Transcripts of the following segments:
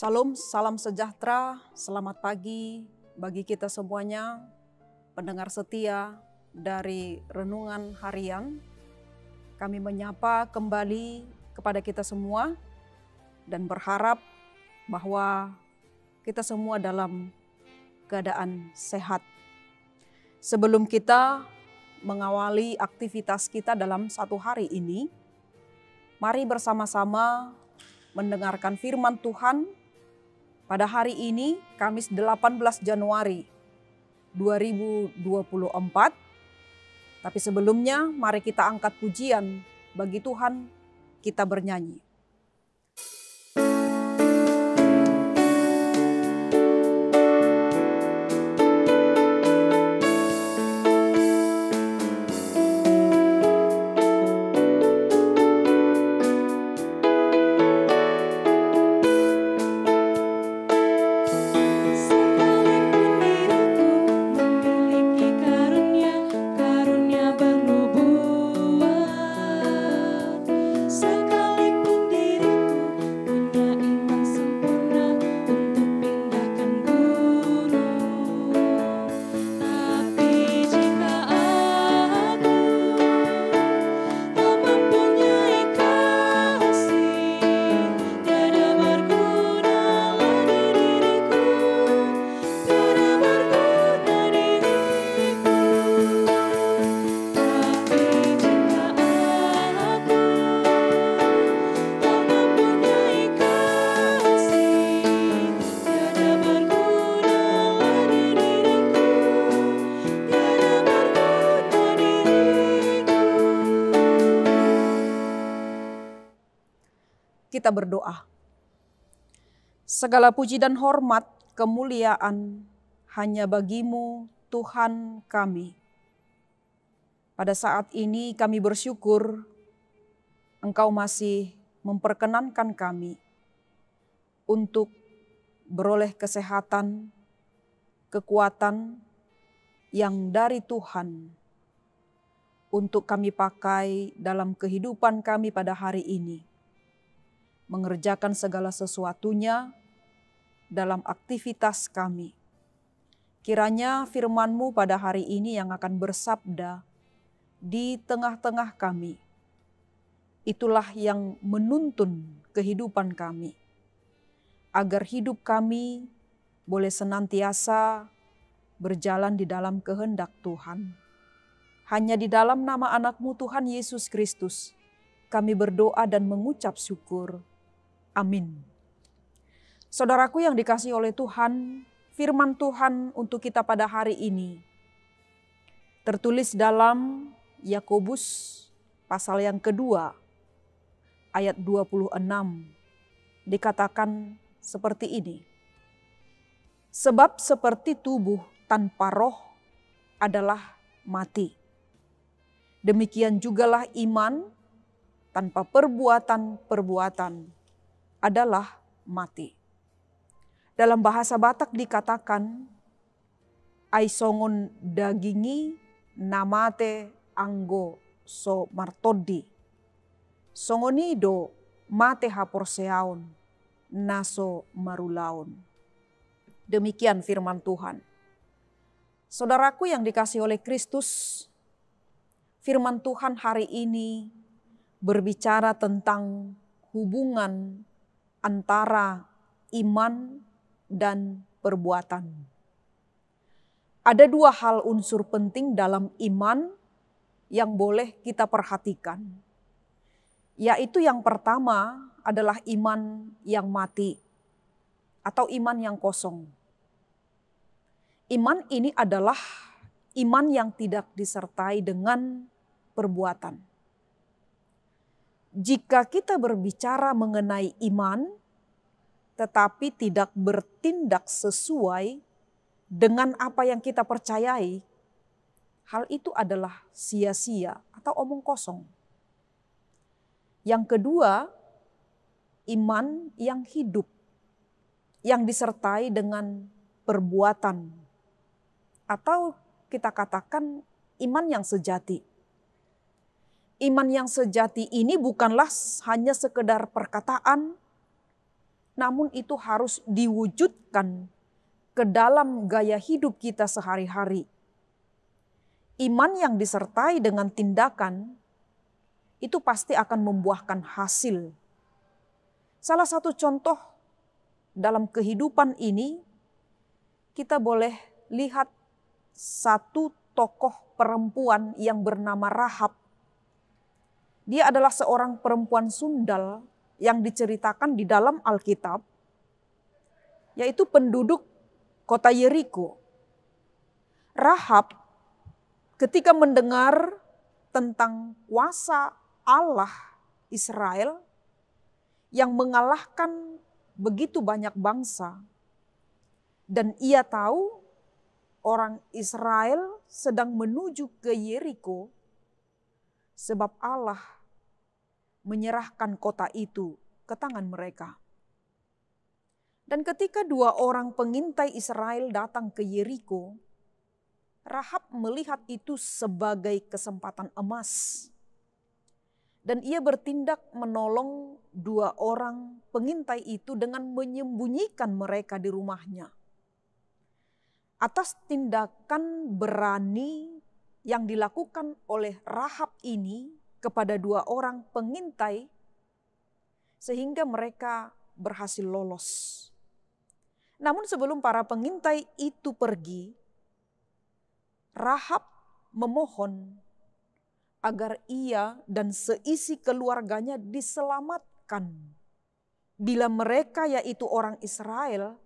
Salam, salam sejahtera, selamat pagi bagi kita semuanya, pendengar setia dari Renungan Harian. Kami menyapa kembali kepada kita semua dan berharap bahwa kita semua dalam keadaan sehat. Sebelum kita mengawali aktivitas kita dalam satu hari ini, mari bersama-sama mendengarkan firman Tuhan pada hari ini, Kamis 18 Januari 2024. Tapi sebelumnya, mari kita angkat pujian bagi Tuhan, kita bernyanyi. Kita berdoa. Segala puji dan hormat, kemuliaan hanya bagi-Mu, Tuhan kami. Pada saat ini kami bersyukur Engkau masih memperkenankan kami untuk beroleh kesehatan, kekuatan yang dari Tuhan untuk kami pakai dalam kehidupan kami pada hari ini. Mengerjakan segala sesuatunya dalam aktivitas kami. Kiranya firman-Mu pada hari ini yang akan bersabda di tengah-tengah kami. Itulah yang menuntun kehidupan kami. Agar hidup kami boleh senantiasa berjalan di dalam kehendak Tuhan. Hanya di dalam nama anak-Mu Tuhan Yesus Kristus, kami berdoa dan mengucap syukur. Amin. Saudaraku yang dikasihi oleh Tuhan, firman Tuhan untuk kita pada hari ini tertulis dalam Yakobus pasal yang kedua ayat 26. Dikatakan seperti ini. Sebab seperti tubuh tanpa roh adalah mati. Demikian jugalah iman tanpa perbuatan-perbuatan adalah mati. Dalam bahasa Batak dikatakan, aisongon dagingi namate anggo so martodi. Songonido mate haporseaon naso marulaon. Demikian firman Tuhan. Saudaraku yang dikasihi oleh Kristus, firman Tuhan hari ini berbicara tentang hubungan antara iman dan perbuatan. Ada dua hal unsur penting dalam iman yang boleh kita perhatikan. Yaitu yang pertama adalah iman yang mati atau iman yang kosong. Iman ini adalah iman yang tidak disertai dengan perbuatan. Jika kita berbicara mengenai iman, tetapi tidak bertindak sesuai dengan apa yang kita percayai, hal itu adalah sia-sia atau omong kosong. Yang kedua, iman yang hidup, yang disertai dengan perbuatan, atau kita katakan iman yang sejati. Iman yang sejati ini bukanlah hanya sekedar perkataan, namun itu harus diwujudkan ke dalam gaya hidup kita sehari-hari. Iman yang disertai dengan tindakan itu pasti akan membuahkan hasil. Salah satu contoh dalam kehidupan ini, kita boleh lihat satu tokoh perempuan yang bernama Rahab. Dia adalah seorang perempuan sundal yang diceritakan di dalam Alkitab, yaitu penduduk kota Yeriko. Rahab ketika mendengar tentang kuasa Allah Israel yang mengalahkan begitu banyak bangsa, dan ia tahu orang Israel sedang menuju ke Yeriko sebab Allah menyerahkan kota itu ke tangan mereka. Dan ketika 2 orang pengintai Israel datang ke Yeriko, Rahab melihat itu sebagai kesempatan emas. Dan ia bertindak menolong 2 orang pengintai itu dengan menyembunyikan mereka di rumahnya. Atas tindakan berani yang dilakukan oleh Rahab ini kepada 2 orang pengintai, sehingga mereka berhasil lolos. Namun sebelum para pengintai itu pergi, Rahab memohon agar ia dan seisi keluarganya diselamatkan bila mereka, yaitu orang Israel,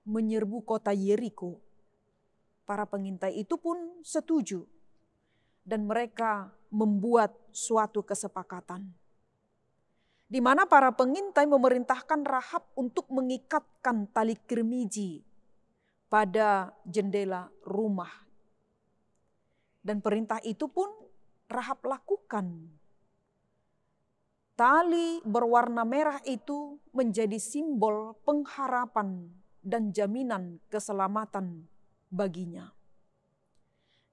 menyerbu kota Yeriko. Para pengintai itu pun setuju dan mereka membuat suatu kesepakatan di mana para pengintai memerintahkan Rahab untuk mengikatkan tali kirmiji pada jendela rumah. Dan perintah itu pun Rahab lakukan. Tali berwarna merah itu menjadi simbol pengharapan dan jaminan keselamatan baginya.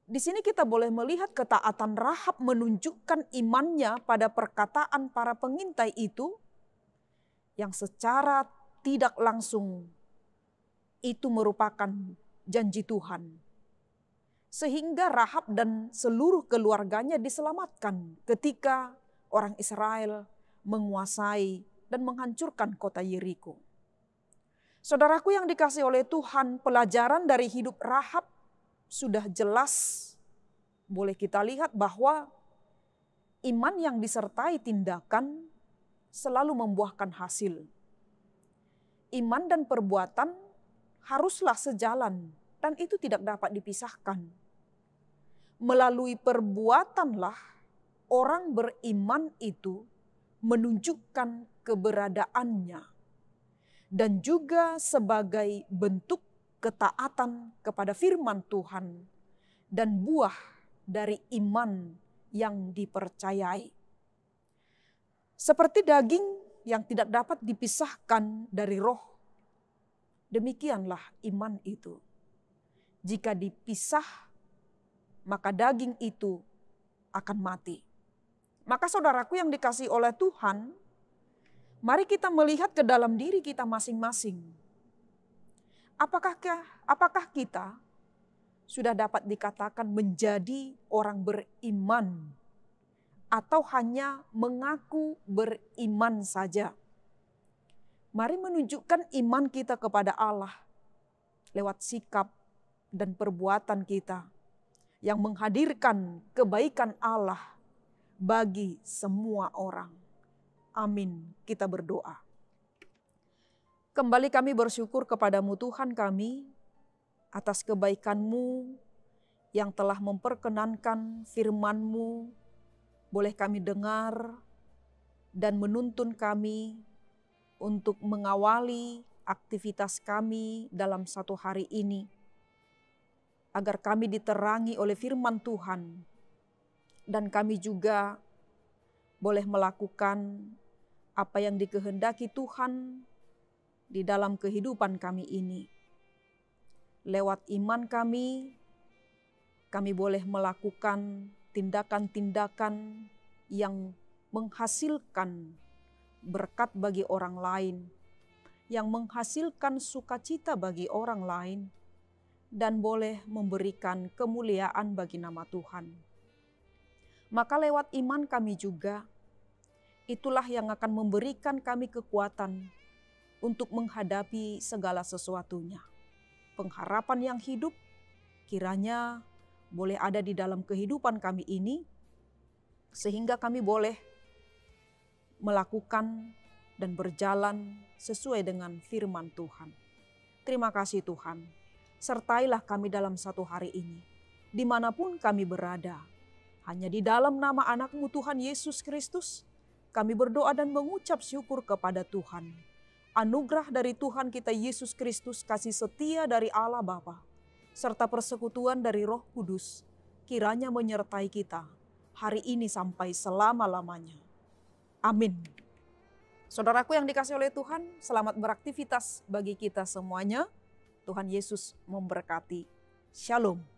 Di sini kita boleh melihat ketaatan Rahab menunjukkan imannya pada perkataan para pengintai itu yang secara tidak langsung itu merupakan janji Tuhan. Sehingga Rahab dan seluruh keluarganya diselamatkan ketika orang Israel menguasai dan menghancurkan kota Yeriko. Saudaraku yang dikasihi oleh Tuhan, pelajaran dari hidup Rahab sudah jelas boleh kita lihat bahwa iman yang disertai tindakan selalu membuahkan hasil. Iman dan perbuatan haruslah sejalan dan itu tidak dapat dipisahkan. Melalui perbuatanlah orang beriman itu menunjukkan keberadaannya dan juga sebagai bentuk ketaatan kepada firman Tuhan dan buah dari iman yang dipercayai. Seperti daging yang tidak dapat dipisahkan dari roh, demikianlah iman itu. Jika dipisah, maka daging itu akan mati. Maka saudaraku yang dikasihi oleh Tuhan, mari kita melihat ke dalam diri kita masing-masing. Apakah kita sudah dapat dikatakan menjadi orang beriman atau hanya mengaku beriman saja? Mari menunjukkan iman kita kepada Allah lewat sikap dan perbuatan kita yang menghadirkan kebaikan Allah bagi semua orang. Amin. Kita berdoa. Kembali kami bersyukur kepadamu Tuhan kami atas kebaikan-Mu yang telah memperkenankan firman-Mu boleh kami dengar dan menuntun kami untuk mengawali aktivitas kami dalam satu hari ini. Agar kami diterangi oleh firman Tuhan dan kami juga boleh melakukan apa yang dikehendaki Tuhan di dalam kehidupan kami ini. Lewat iman kami boleh melakukan tindakan-tindakan yang menghasilkan berkat bagi orang lain, yang menghasilkan sukacita bagi orang lain dan boleh memberikan kemuliaan bagi nama Tuhan. Maka lewat iman kami juga, itulah yang akan memberikan kami kekuatan untuk menghadapi segala sesuatunya. Pengharapan yang hidup kiranya boleh ada di dalam kehidupan kami ini, sehingga kami boleh melakukan dan berjalan sesuai dengan firman Tuhan. Terima kasih Tuhan, sertailah kami dalam satu hari ini, dimanapun kami berada. Hanya di dalam nama anak-Mu Tuhan Yesus Kristus, kami berdoa dan mengucap syukur kepada Tuhan. Anugerah dari Tuhan kita Yesus Kristus, kasih setia dari Allah Bapa, serta persekutuan dari Roh Kudus, kiranya menyertai kita hari ini sampai selama-lamanya. Amin. Saudaraku yang dikasihi oleh Tuhan, selamat beraktivitas bagi kita semuanya. Tuhan Yesus memberkati. Shalom.